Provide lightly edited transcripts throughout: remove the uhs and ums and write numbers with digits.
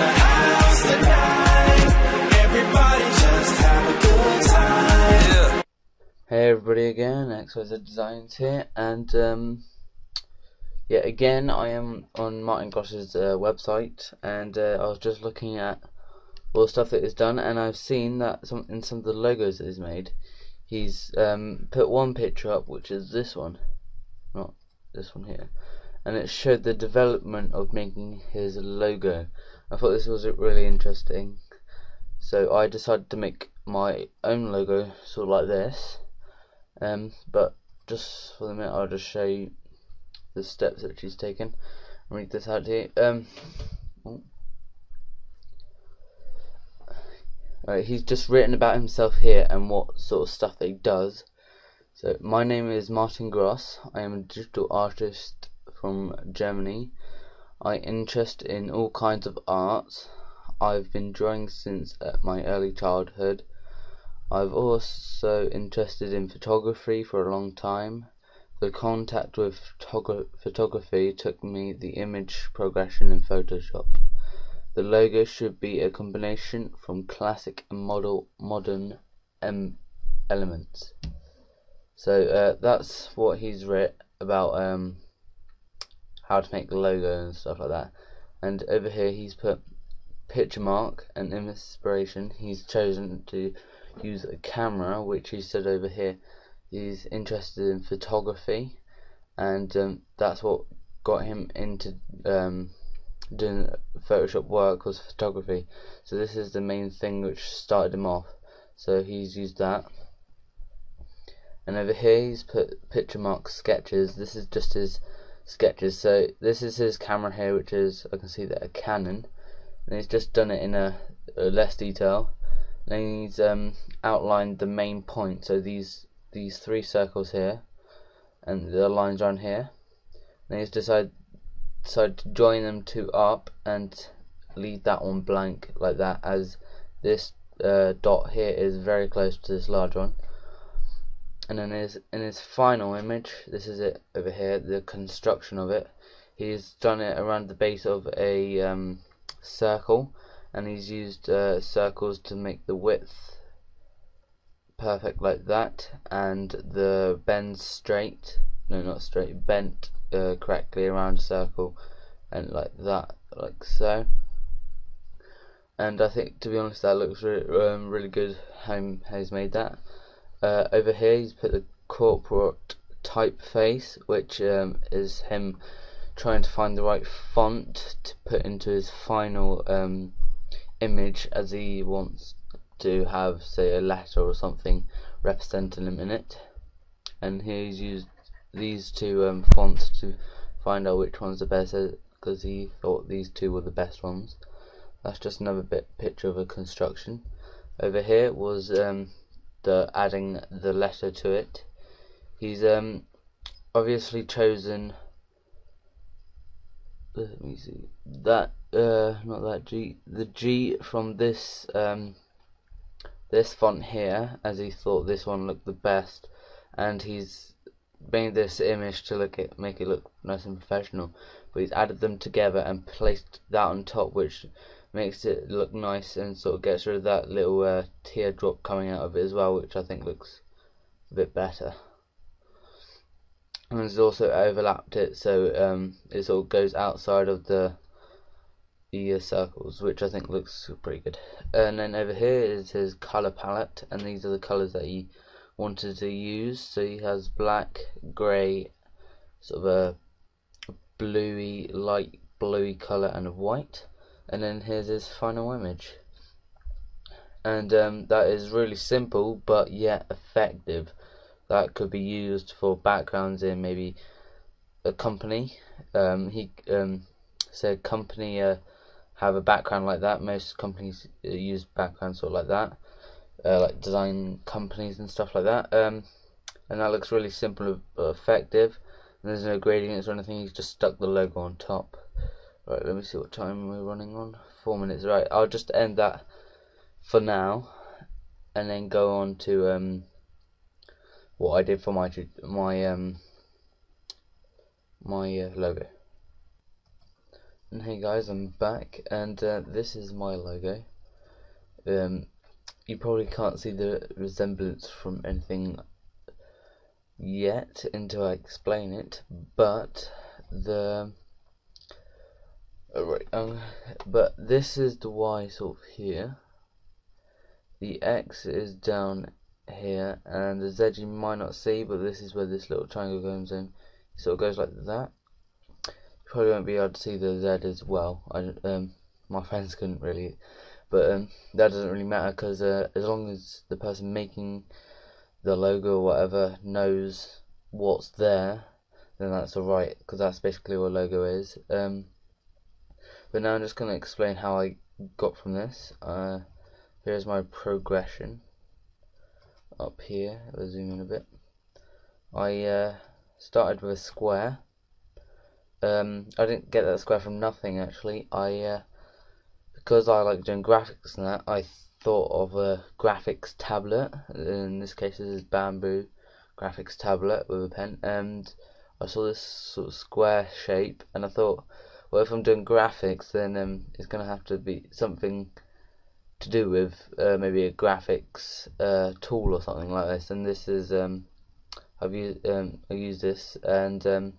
the house tonight. Everybody just have a good time. Yeah. Hey everybody again, XYZ Designs here, and yeah, again I am on Martin Gross's website, and I was just looking at all the stuff that he's done, and I've seen that in some of the logos that he's made, he's put one picture up, which is this one, not this one here, and it showed the development of making his logo. I thought this was really interesting, so I decided to make my own logo sort of like this. But just for the minute, I'll just show you the steps that she's taken. I'll read this out to you. Right, he's just written about himself here and what sort of stuff that he does. So, my name is Martin Gross. I am a digital artist from Germany. I interest in all kinds of arts. I've been drawing since my early childhood. I've also interested in photography for a long time. The contact with photography took me the image progression in Photoshop. The logo should be a combination from classic and modern elements. So that's what he's written about how to make the logo and stuff like that. And over here he's put picture mark and inspiration. He's chosen to use a camera, which he said over here he's interested in photography, and that's what got him into doing Photoshop work, was photography. So this is the main thing which started him off, so he's used that. And over here he's put picture mark sketches. This is just his sketches. So this is his camera here, which is, I can see that, a Canon, and he's just done it in a less detail. And he's outlined the main point, so these three circles here and the lines around here, and he's decided to join them two up and leave that one blank like that, as this dot here is very close to this large one. And then in his final image, this is it over here, the construction of it, he's done it around the base of a circle, and he's used circles to make the width perfect like that, and the bends straight, no not straight, bent correctly around a circle, and like that, like so. And I think, to be honest, that looks really good how he's made that. Over here he's put the corporate typeface, which is him trying to find the right font to put into his final image, as he wants to have, say, a letter or something representing him in it. And he's used these two fonts to find out which one's the best, because he thought these two were the best ones. That's just another picture of a construction. Over here was the adding the letter to it. He's obviously chosen, let me see, that not that G, the G from this this font here, as he thought this one looked the best, and he's made this image to make it look nice and professional, but he's added them together and placed that on top, which makes it look nice and sort of gets rid of that little teardrop coming out of it as well, which I think looks a bit better. And he's also overlapped it, so it sort of goes outside of the circles, which I think looks pretty good. And then over here is his colour palette, and these are the colours that he wanted to use. So he has black, grey, sort of a bluey, light bluey colour, and a white. And then here's his final image, and that is really simple but yet effective. That could be used for backgrounds in maybe a company. He said company have a background like that. Most companies use backgrounds sort of like that, like design companies and stuff like that. And that looks really simple but effective. And there's no gradients or anything. He's just stuck the logo on top. Right, let me see what time we're running on. 4 minutes. Right, I'll just end that for now, and then go on to what I did for my logo. And hey guys, I'm back, and this is my logo. You probably can't see the resemblance from anything yet until I explain it, but but this is the Y sort of here, the X is down here, and the Z you might not see, but this is where this little triangle goes in. It sort of goes like that. Probably won't be able to see the Z as well. My friends couldn't really, but that doesn't really matter, because as long as the person making the logo or whatever knows what's there, then that's alright, because that's basically what a logo is. But now I'm just going to explain how I got from this. Here's my progression up here. I'll zoom in a bit. I started with a square. I didn't get that square from nothing actually. Because I like doing graphics and that, I thought of a graphics tablet. In this case, this is Bamboo graphics tablet with a pen, and I saw this sort of square shape, and I thought, well, if I'm doing graphics, then it's gonna have to be something to do with maybe a graphics tool or something like this. And this is I used this, and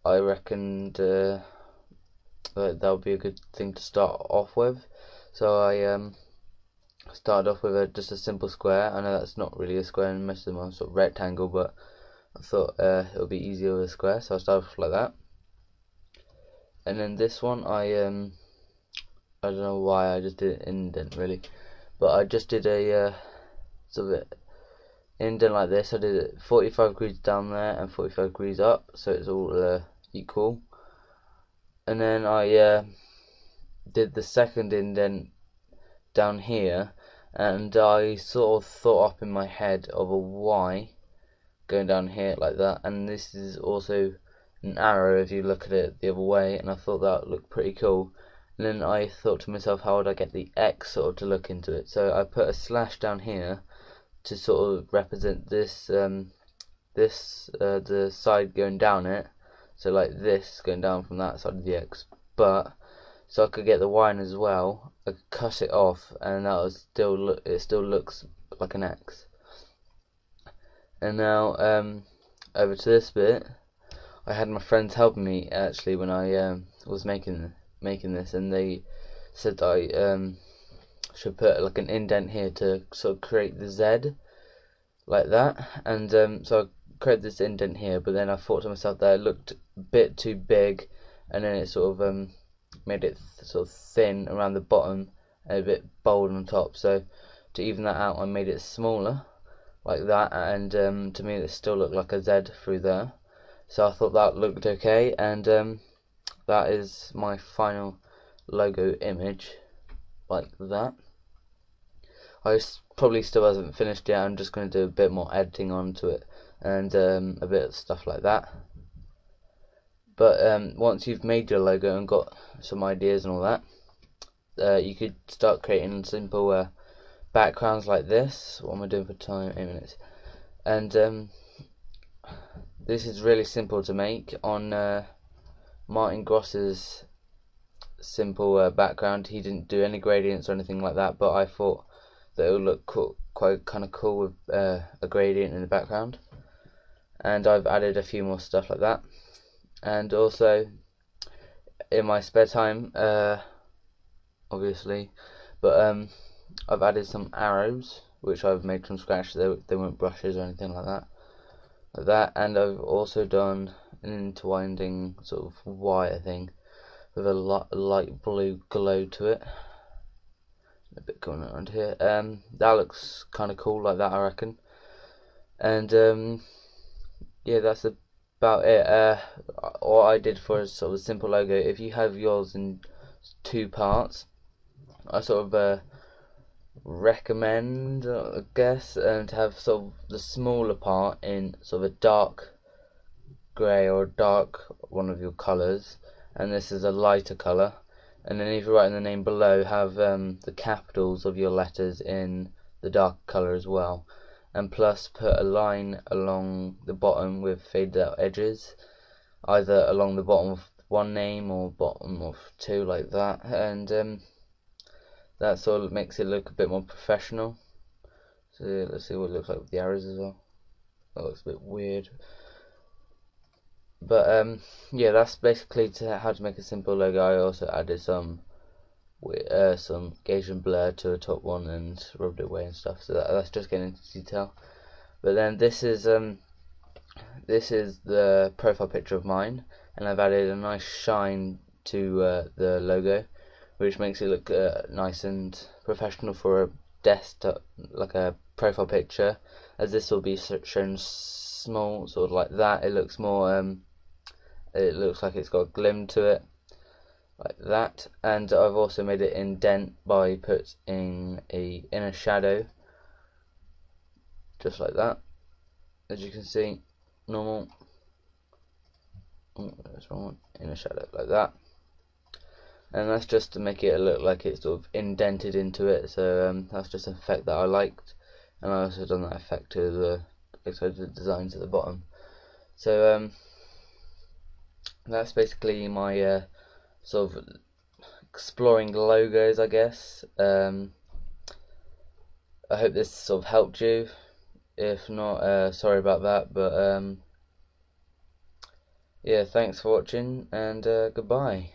I reckoned that would be a good thing to start off with. So I started off with just a simple square. I know that's not really a square, and most of them are sort of rectangle, but I thought it would be easier with a square, so I started off like that. And then this one, I don't know why I just did an indent really, but I just did a sort of indent like this. I did it 45 degrees down there and 45 degrees up, so it's all equal. And then I did the second indent down here, and I sort of thought up in my head of a Y going down here like that, and this is also an arrow if you look at it the other way, and I thought that looked pretty cool. And then I thought to myself, how would I get the X sort of to look into it? So I put a slash down here to sort of represent this the side going down it, so like this going down from that side of the X. But so I could get the Y in as well, I could cut it off, and that was it still looks like an X. And now over to this bit. I had my friends helping me actually when I was making this, and they said that I should put like an indent here to sort of create the Z like that. And so I created this indent here, but then I thought to myself that it looked a bit too big, and then it sort of made it sort of thin around the bottom and a bit bold on top. So to even that out, I made it smaller like that, and to me it still looked like a Z through there. So I thought that looked okay, and that is my final logo image, like that. I probably still hasn't finished yet. I'm just going to do a bit more editing onto it, and a bit of stuff like that. But once you've made your logo and got some ideas and all that, you could start creating simple backgrounds like this. What am I doing for time? 8 minutes. And this is really simple to make on Martin Gross's simple background. He didn't do any gradients or anything like that, but I thought that it would look cool, quite kind of cool with a gradient in the background. And I've added a few more stuff like that. And also in my spare time, obviously, but I've added some arrows which I've made from scratch. They weren't brushes or anything like that. And I've also done an interwinding sort of wire thing with a light blue glow to it. A bit going around here. That looks kind of cool like that, I reckon. And yeah, that's about it. What I did for a sort of simple logo. If you have yours in 2 parts, I sort of recommend, I guess, to have sort of the smaller part in sort of a dark grey or dark one of your colours, and this is a lighter colour. And then if you're writing the name below, have the capitals of your letters in the dark colour as well, and plus put a line along the bottom with faded out edges, either along the bottom of one name or bottom of two, like that, and that sort of makes it look a bit more professional. So let's see what it looks like with the arrows as well. That looks a bit weird, but yeah, that's basically how to make a simple logo. I also added some Gaussian blur to the top one and rubbed it away and stuff. So that's just getting into detail. But then this is the profile picture of mine, and I've added a nice shine to the logo, which makes it look nice and professional for a desktop, like a profile picture. As this will be shown small, sort of like that, it looks more it looks like it's got a glim to it, like that. And I've also made it indent by putting a inner shadow, just like that, as you can see. Normal, that's wrong one, inner shadow, like that. And that's just to make it look like it's sort of indented into it. So that's just an effect that I liked, and I also done that effect to the designs at the bottom. So that's basically my sort of exploring logos, I guess. I hope this sort of helped you. If not, sorry about that, but yeah, thanks for watching, and goodbye.